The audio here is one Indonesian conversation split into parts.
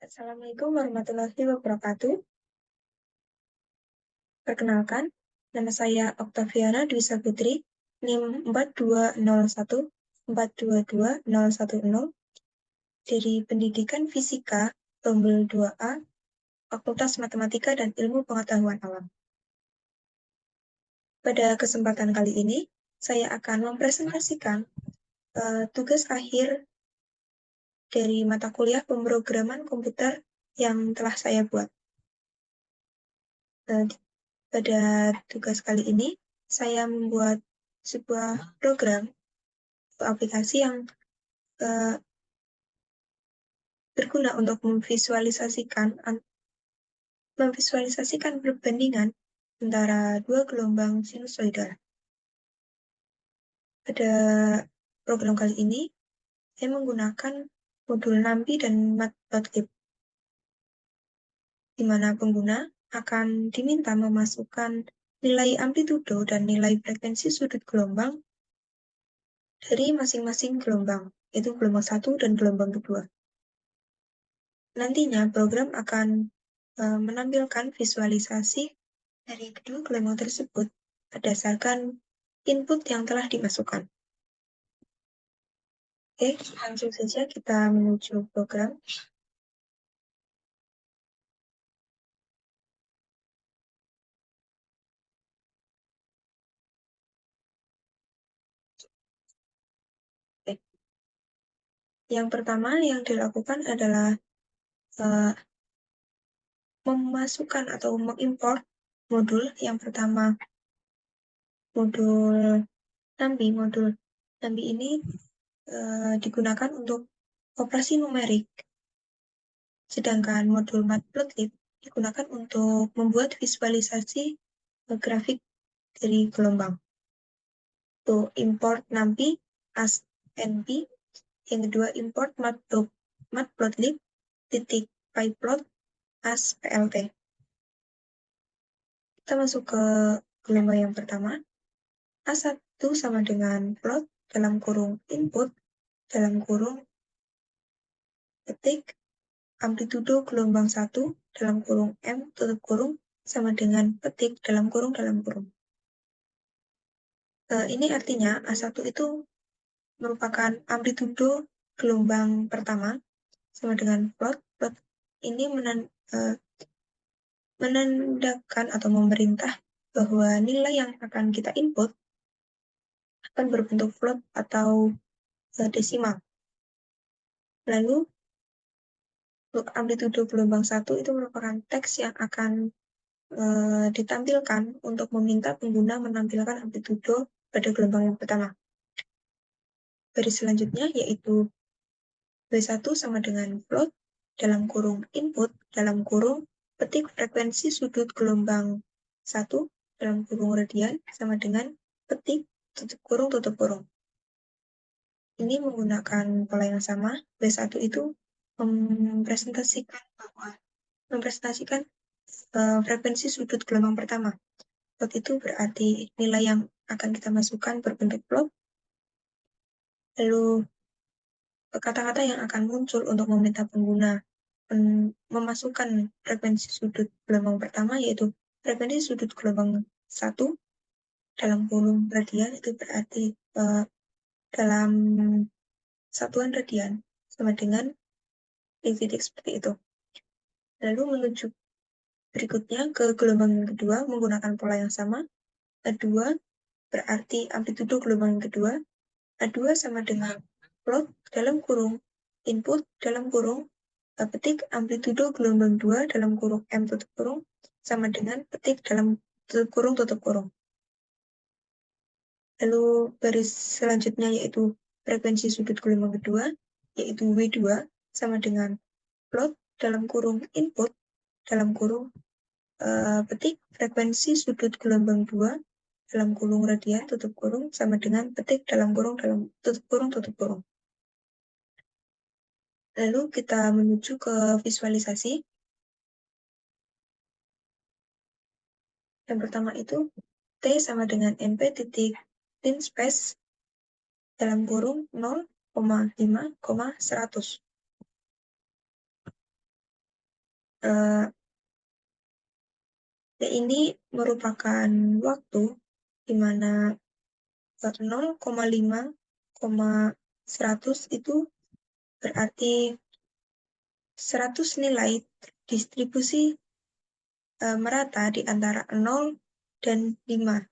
Assalamualaikum warahmatullahi wabarakatuh. Perkenalkan, nama saya Oktaviana Dwi Saputri, NIM 4201422010 dari Pendidikan Fisika, Rombel 2A, Fakultas Matematika dan Ilmu Pengetahuan Alam. Pada kesempatan kali ini, saya akan mempresentasikan tugas akhir dari mata kuliah pemrograman komputer yang telah saya buat. Pada tugas kali ini, saya membuat sebuah program atau aplikasi yang berguna untuk memvisualisasikan perbandingan antara dua gelombang sinusoidal. Pada program kali ini, saya menggunakan modul NumPy dan Matplotlib, di mana pengguna akan diminta memasukkan nilai amplitudo dan nilai frekuensi sudut gelombang dari masing-masing gelombang, yaitu gelombang 1 dan gelombang kedua. Nantinya program akan menampilkan visualisasi dari kedua gelombang tersebut berdasarkan input yang telah dimasukkan. Oke, langsung saja kita menuju program. Oke. Yang pertama yang dilakukan adalah memasukkan atau mengimport modul. Yang pertama, modul NumPy ini digunakan untuk operasi numerik, sedangkan modul Matplotlib digunakan untuk membuat visualisasi grafik dari gelombang. Tuh, import NumPy as NP. Yang kedua, import Matplotlib .pyplot as plt. Kita masuk ke gelombang yang pertama. A1 sama dengan plot dalam kurung input dalam kurung ketik amplitudo gelombang 1 dalam kurung M tutup kurung sama dengan petik dalam kurung. Ini artinya A1 itu merupakan amplitudo gelombang pertama sama dengan plot. Plot ini menandakan atau memerintah bahwa nilai yang akan kita input akan berbentuk float atau desimal. Lalu untuk amplitudo gelombang 1 itu merupakan teks yang akan ditampilkan untuk meminta pengguna menampilkan amplitudo pada gelombang yang pertama. Baris selanjutnya yaitu B1 sama dengan float dalam kurung input dalam kurung petik frekuensi sudut gelombang 1 dalam kurung radian sama dengan petik tutup kurung. Ini menggunakan pola yang sama. B1 itu mempresentasikan frekuensi sudut gelombang pertama. Plot itu berarti nilai yang akan kita masukkan berbentuk plot. Lalu kata-kata yang akan muncul untuk meminta pengguna memasukkan frekuensi sudut gelombang pertama yaitu frekuensi sudut gelombang 1 dalam kurung radian, itu berarti dalam satuan radian sama dengan titik seperti itu. Lalu menuju berikutnya ke gelombang kedua menggunakan pola yang sama. A2 berarti amplitudo gelombang kedua. A2 sama dengan plot dalam kurung input dalam kurung petik amplitudo gelombang 2 dalam kurung M tutup kurung sama dengan petik dalam tutup kurung. Lalu baris selanjutnya yaitu frekuensi sudut gelombang kedua yaitu W2 sama dengan plot dalam kurung input dalam kurung petik frekuensi sudut gelombang 2 dalam kurung radian tutup kurung sama dengan petik dalam tutup kurung. Lalu kita menuju ke visualisasi. Yang pertama itu T sama dengan NP titik linspace dalam kurung 0,5,100. ini merupakan waktu di mana 0,5, 100 itu berarti 100 nilai distribusi merata di antara 0 dan 5.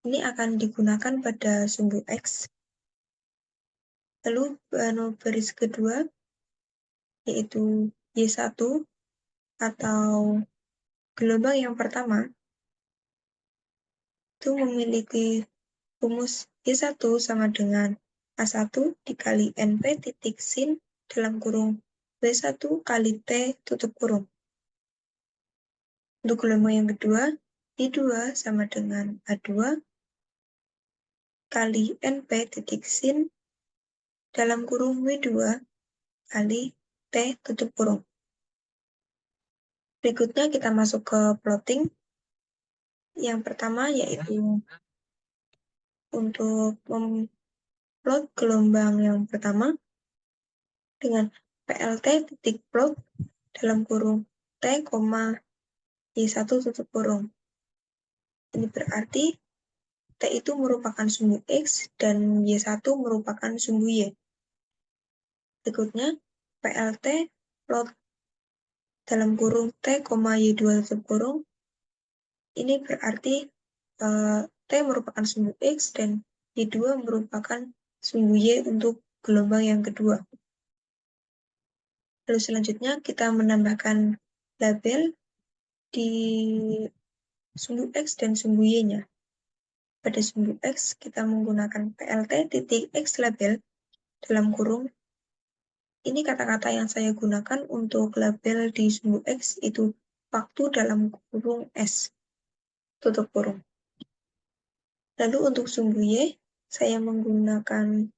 Ini akan digunakan pada sumbu X. Lalu baris kedua yaitu Y1 atau gelombang yang pertama itu memiliki rumus Y1 sama dengan A1 dikali NP titik sin dalam kurung W1 kali T tutup kurung. Untuk gelombang yang kedua, Y2 sama dengan A2 kali NP titik sin dalam kurung W2 kali T tutup kurung. Berikutnya kita masuk ke plotting. Yang pertama yaitu untuk memplot gelombang yang pertama dengan PLT titik plot dalam kurung T, Y1 tutup kurung. Ini berarti T itu merupakan sumbu X dan Y1 merupakan sumbu Y. Berikutnya, PLT plot dalam kurung T, Y2 tutup kurung. Ini berarti T merupakan sumbu X dan Y2 merupakan sumbu Y untuk gelombang yang kedua. Lalu selanjutnya kita menambahkan label di sumbu X dan sumbu Y-nya. Pada sumbu X, kita menggunakan PLT titik X label dalam kurung. Ini kata-kata yang saya gunakan untuk label di sumbu X itu waktu dalam kurung S, tutup kurung. Lalu untuk sumbu Y, saya menggunakan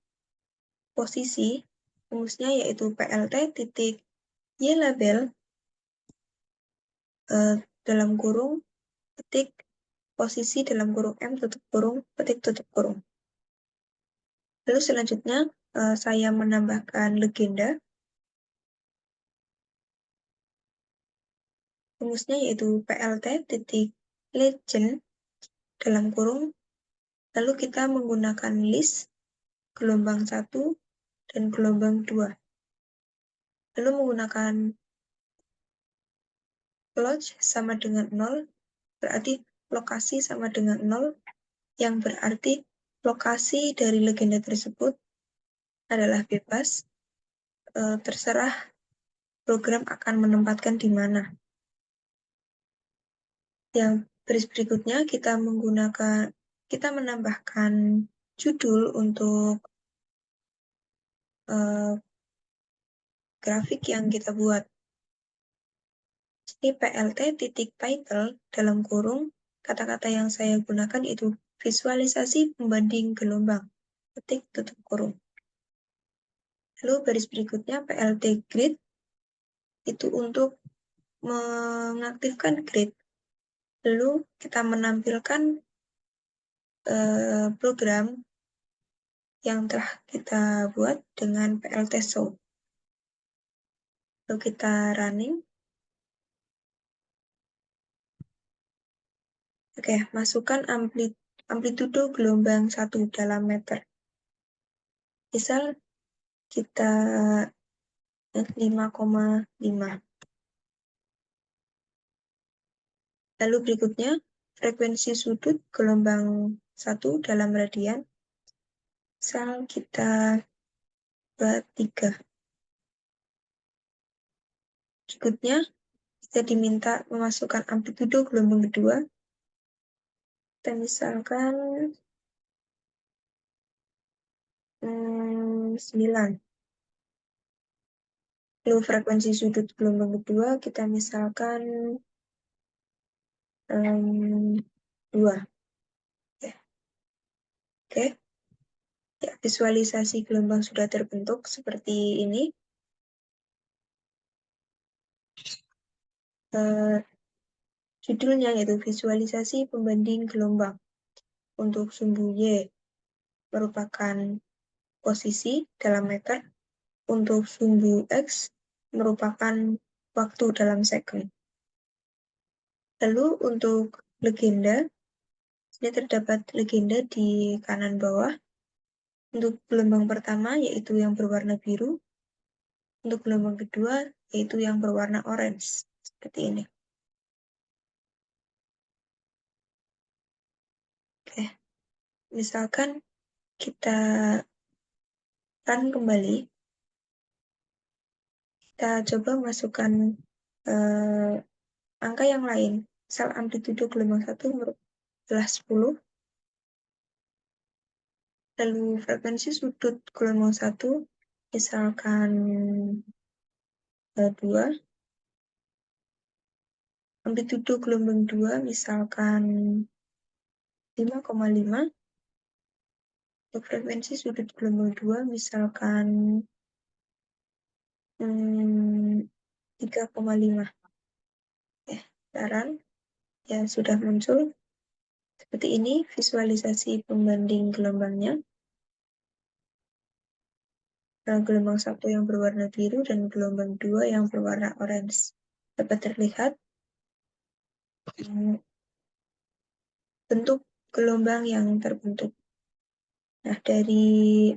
posisi, rumusnya yaitu PLT titik Y label dalam kurung, petik, posisi dalam kurung M, tutup kurung, petik, tutup kurung. Lalu selanjutnya, saya menambahkan legenda. Rumusnya yaitu PLT titik legend dalam kurung. Lalu kita menggunakan list gelombang 1 dan gelombang 2. Lalu menggunakan lodge sama dengan 0, berarti lokasi sama dengan 0, yang berarti lokasi dari legenda tersebut adalah bebas, terserah program akan menempatkan di mana. Yang baris berikutnya kita menambahkan judul untuk grafik yang kita buat. Ini PLT titik title dalam kurung, kata-kata yang saya gunakan itu visualisasi pembanding gelombang, petik tutup kurung. Lalu baris berikutnya PLT grid itu untuk mengaktifkan grid. Lalu kita menampilkan program yang telah kita buat dengan PLT show. Lalu kita running. Oke, masukkan amplitudo gelombang 1 dalam meter. Misal kita 5,5. Lalu berikutnya, frekuensi sudut gelombang 1 dalam radian. Misal kita buat 3. Berikutnya, kita diminta memasukkan amplitudo gelombang kedua. Kita misalkan 9. Lalu frekuensi sudut gelombang kedua kita misalkan 2. Oke. Ya, visualisasi gelombang sudah terbentuk seperti ini. Judulnya yaitu visualisasi pembanding gelombang. Untuk sumbu Y merupakan posisi dalam meter. Untuk sumbu X merupakan waktu dalam second. Lalu untuk legenda, ini terdapat legenda di kanan bawah. Untuk gelombang pertama, yaitu yang berwarna biru. Untuk gelombang kedua, yaitu yang berwarna orange. Seperti ini. Oke, misalkan kita run kembali, kita coba masukkan angka yang lain. Misal amplitudo gelombang 1 adalah 10, lalu frekuensi sudut gelombang 1 misalkan 2, amplitudo gelombang 2 misalkan 5,5, untuk frekuensi sudut gelombang 2 misalkan 3,5. Sekarang ya sudah muncul seperti ini visualisasi pembanding gelombangnya. Gelombang 1 yang berwarna biru dan gelombang 2 yang berwarna orange. Dapat terlihat bentuk gelombang yang terbentuk. Nah, dari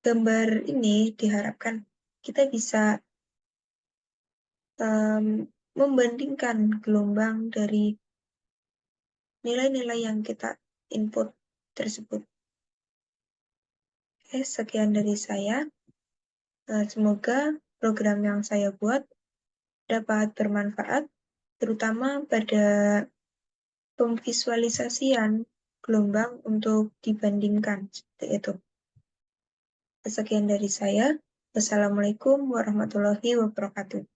gambar ini diharapkan kita bisa membandingkan gelombang dari nilai-nilai yang kita input tersebut. Oke, sekian dari saya. Semoga program yang saya buat dapat bermanfaat, terutama pada pemvisualisasian gelombang untuk dibandingkan. Seperti itu. Sekian dari saya. Wassalamualaikum warahmatullahi wabarakatuh.